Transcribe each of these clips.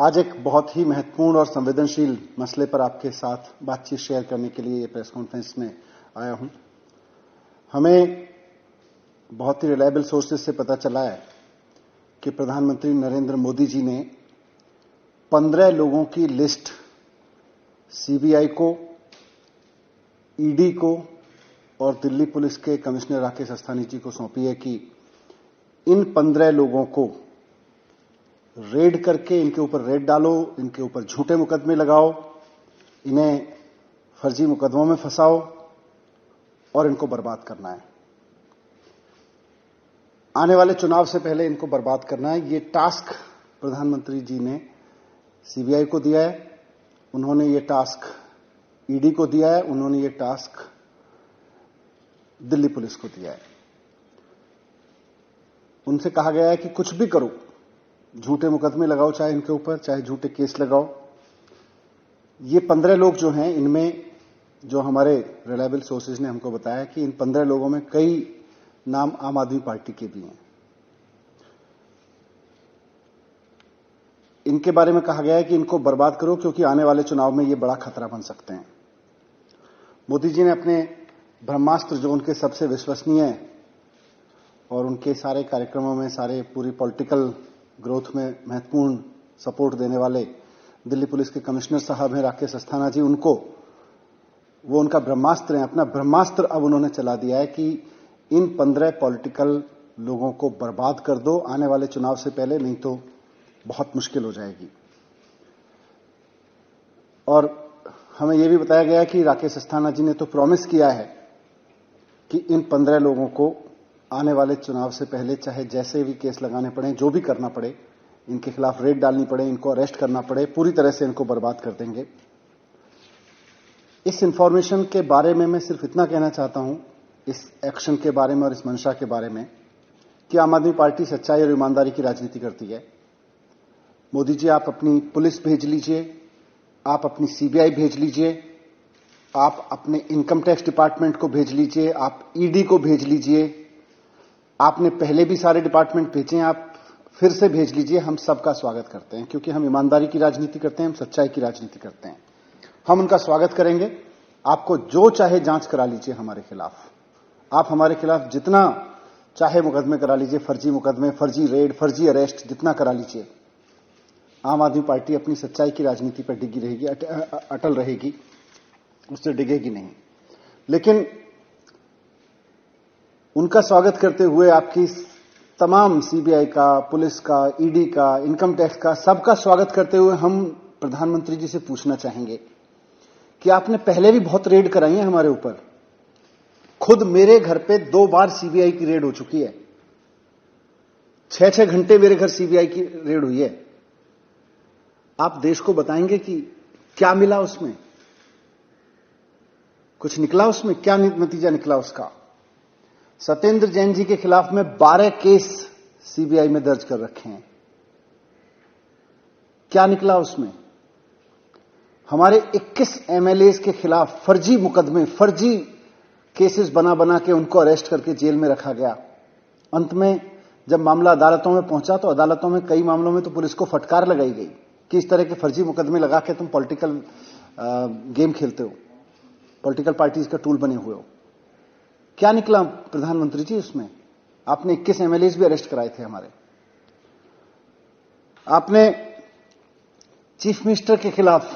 आज एक बहुत ही महत्वपूर्ण और संवेदनशील मसले पर आपके साथ बातचीत शेयर करने के लिए ये प्रेस कॉन्फ्रेंस में आया हूं। हमें बहुत ही रिलायबल सोर्सेज से पता चला है कि प्रधानमंत्री नरेंद्र मोदी जी ने 15 लोगों की लिस्ट सीबीआई को, ईडी को और दिल्ली पुलिस के कमिश्नर राकेश अस्थाना जी को सौंपी है कि इन 15 लोगों को रेड करके इनके ऊपर रेड डालो, इनके ऊपर झूठे मुकदमे लगाओ, इन्हें फर्जी मुकदमों में फंसाओ और इनको बर्बाद करना है। आने वाले चुनाव से पहले इनको बर्बाद करना है। ये टास्क प्रधानमंत्री जी ने सीबीआई को दिया है, उन्होंने ये टास्क ईडी को दिया है, उन्होंने ये टास्क दिल्ली पुलिस को दिया है। उनसे कहा गया है कि कुछ भी करो, झूठे मुकदमे लगाओ, चाहे इनके ऊपर, चाहे झूठे केस लगाओ। ये 15 लोग जो हैं, इनमें जो हमारे रिलायबल सोर्सेज ने हमको बताया कि इन 15 लोगों में कई नाम आम आदमी पार्टी के भी हैं। इनके बारे में कहा गया है कि इनको बर्बाद करो क्योंकि आने वाले चुनाव में ये बड़ा खतरा बन सकते हैं। मोदी जी ने अपने ब्रह्मास्त्र, जो उनके सबसे विश्वसनीय और उनके सारे कार्यक्रमों में, सारे पूरी पॉलिटिकल ग्रोथ में महत्वपूर्ण सपोर्ट देने वाले दिल्ली पुलिस के कमिश्नर साहब हैं राकेश अस्थाना जी, वो उनका ब्रह्मास्त्र है। अपना ब्रह्मास्त्र अब उन्होंने चला दिया है कि इन 15 पॉलिटिकल लोगों को बर्बाद कर दो आने वाले चुनाव से पहले, नहीं तो बहुत मुश्किल हो जाएगी। और हमें यह भी बताया गया कि राकेश अस्थाना जी ने तो प्रॉमिस किया है कि इन 15 लोगों को आने वाले चुनाव से पहले चाहे जैसे भी केस लगाने पड़े, जो भी करना पड़े, इनके खिलाफ रेड डालनी पड़े, इनको अरेस्ट करना पड़े, पूरी तरह से इनको बर्बाद कर देंगे। इस इंफॉर्मेशन के बारे में मैं सिर्फ इतना कहना चाहता हूं, इस एक्शन के बारे में और इस मंशा के बारे में, कि आम आदमी पार्टी सच्चाई और ईमानदारी की राजनीति करती है। मोदी जी, आप अपनी पुलिस भेज लीजिए, आप अपनी सीबीआई भेज लीजिए, आप अपने इनकम टैक्स डिपार्टमेंट को भेज लीजिए, आप ईडी को भेज लीजिए, आपने पहले भी सारे डिपार्टमेंट भेजे हैं, आप फिर से भेज लीजिए। हम सबका स्वागत करते हैं क्योंकि हम ईमानदारी की राजनीति करते हैं, हम सच्चाई की राजनीति करते हैं। हम उनका स्वागत करेंगे। आपको जो चाहे जांच करा लीजिए हमारे खिलाफ, आप हमारे खिलाफ जितना चाहे मुकदमे करा लीजिए, फर्जी मुकदमे, फर्जी रेड, फर्जी अरेस्ट, जितना करा लीजिए। आम आदमी पार्टी अपनी सच्चाई की राजनीति पर डिगी रहेगी, अटल रहेगी, उससे डिगेगी नहीं। लेकिन उनका स्वागत करते हुए आपकी तमाम सीबीआई का, पुलिस का, ईडी का, इनकम टैक्स का, सबका स्वागत करते हुए हम प्रधानमंत्री जी से पूछना चाहेंगे कि आपने पहले भी बहुत रेड कराई है हमारे ऊपर। खुद मेरे घर पे 2 बार सीबीआई की रेड हो चुकी है। 6-6 घंटे मेरे घर सीबीआई की रेड हुई है। आप देश को बताएंगे कि क्या मिला उसमें, कुछ निकला उसमें, क्या नतीजा निकला उसका। सत्येंद्र जैन जी के खिलाफ में 12 केस सीबीआई में दर्ज कर रखे हैं। क्या निकला उसमें। हमारे 21 एमएलए के खिलाफ फर्जी मुकदमे, फर्जी केसेस बना बना के उनको अरेस्ट करके जेल में रखा गया। अंत में जब मामला अदालतों में पहुंचा तो अदालतों में कई मामलों में तो पुलिस को फटकार लगाई गई कि इस तरह के फर्जी मुकदमे लगा के तुम पॉलिटिकल गेम खेलते हो, पॉलिटिकल पार्टीज का टूल बने हुए हो। क्या निकला प्रधानमंत्री जी उसमें। आपने 21 एमएलए भी अरेस्ट कराए थे हमारे। आपने चीफ मिनिस्टर के खिलाफ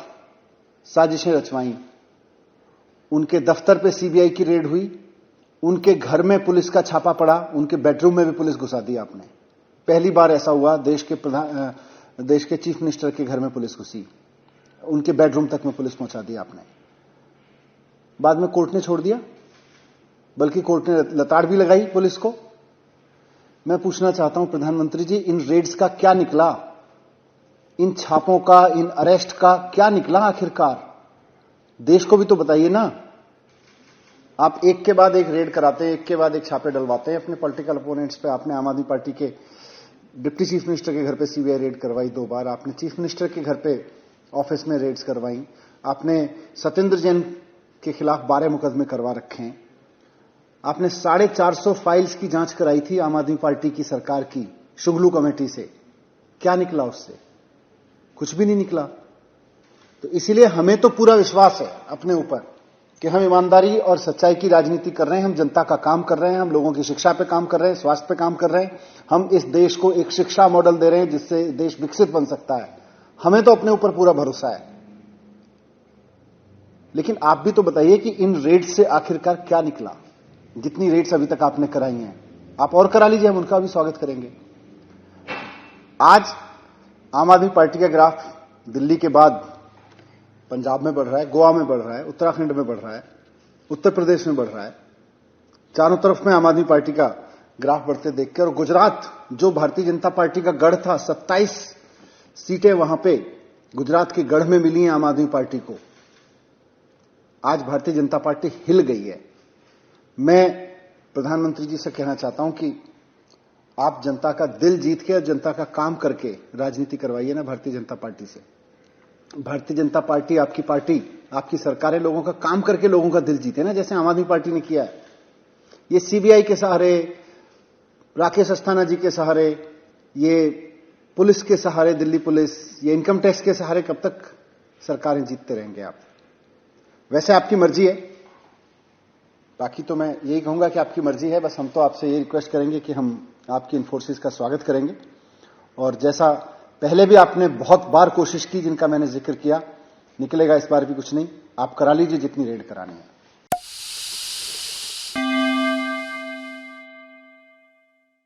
साजिशें रचवाई, उनके दफ्तर पे सीबीआई की रेड हुई, उनके घर में पुलिस का छापा पड़ा, उनके बेडरूम में भी पुलिस घुसा दी आपने। पहली बार ऐसा हुआ, देश के चीफ मिनिस्टर के घर में पुलिस घुसी, उनके बेडरूम तक में पुलिस पहुंचा दी आपने। बाद में कोर्ट ने छोड़ दिया, बल्कि कोर्ट ने लताड़ भी लगाई पुलिस को। मैं पूछना चाहता हूं प्रधानमंत्री जी, इन रेड्स का क्या निकला, इन छापों का, इन अरेस्ट का क्या निकला आखिरकार। देश को भी तो बताइए ना। आप एक के बाद एक रेड कराते हैं, एक के बाद एक छापे डलवाते हैं अपने पॉलिटिकल अपोनेंट्स पे। आपने आम आदमी पार्टी के डिप्टी चीफ मिनिस्टर के घर पे सीबीआई रेड करवाई 2 बार, आपने चीफ मिनिस्टर के घर पे ऑफिस में रेड्स करवाई, आपने सत्येंद्र जैन के खिलाफ 12 मुकदमे करवा रखे हैं, आपने 450 फाइल्स की जांच कराई थी आम आदमी पार्टी की सरकार की शुगलू कमेटी से। क्या निकला उससे। कुछ भी नहीं निकला। तो इसीलिए हमें तो पूरा विश्वास है अपने ऊपर कि हम ईमानदारी और सच्चाई की राजनीति कर रहे हैं, हम जनता का काम कर रहे हैं, हम लोगों की शिक्षा पे काम कर रहे हैं, स्वास्थ्य पे काम कर रहे हैं, हम इस देश को एक शिक्षा मॉडल दे रहे हैं जिससे देश विकसित बन सकता है। हमें तो अपने ऊपर पूरा भरोसा है। लेकिन आप भी तो बताइए कि इन रेड्स से आखिरकार क्या निकला। जितनी रेड्स अभी तक आपने कराई हैं, आप और करा लीजिए, हम उनका भी स्वागत करेंगे। आज आम आदमी पार्टी का ग्राफ दिल्ली के बाद पंजाब में बढ़ रहा है, गोवा में बढ़ रहा है, उत्तराखंड में बढ़ रहा है, उत्तर प्रदेश में बढ़ रहा है। चारों तरफ में आम आदमी पार्टी का ग्राफ बढ़ते देखकर, और गुजरात जो भारतीय जनता पार्टी का गढ़ था, 27 सीटें वहां पे गुजरात के गढ़ में मिली हैं आम आदमी पार्टी को। आज भारतीय जनता पार्टी हिल गई है। मैं प्रधानमंत्री जी से कहना चाहता हूं कि आप जनता का दिल जीत के और जनता का काम करके राजनीति करवाइए ना भारतीय जनता पार्टी से। भारतीय जनता पार्टी, आपकी सरकारें लोगों का काम करके लोगों का दिल जीते ना, जैसे आम आदमी पार्टी ने किया है। ये सीबीआई के सहारे, राकेश अस्थाना जी के सहारे, ये पुलिस के सहारे, दिल्ली पुलिस, ये इनकम टैक्स के सहारे कब तक सरकारें जीतते रहेंगे आप? वैसे आपकी मर्जी है, बाकी तो मैं यही कहूंगा कि आपकी मर्जी है। बस हम तो आपसे ये रिक्वेस्ट करेंगे कि हम आपकी इन फोर्सेस का स्वागत करेंगे, और जैसा पहले भी आपने बहुत बार कोशिश की जिनका मैंने जिक्र किया, निकलेगा इस बार भी कुछ नहीं। आप करा लीजिए जितनी रेड करानी है।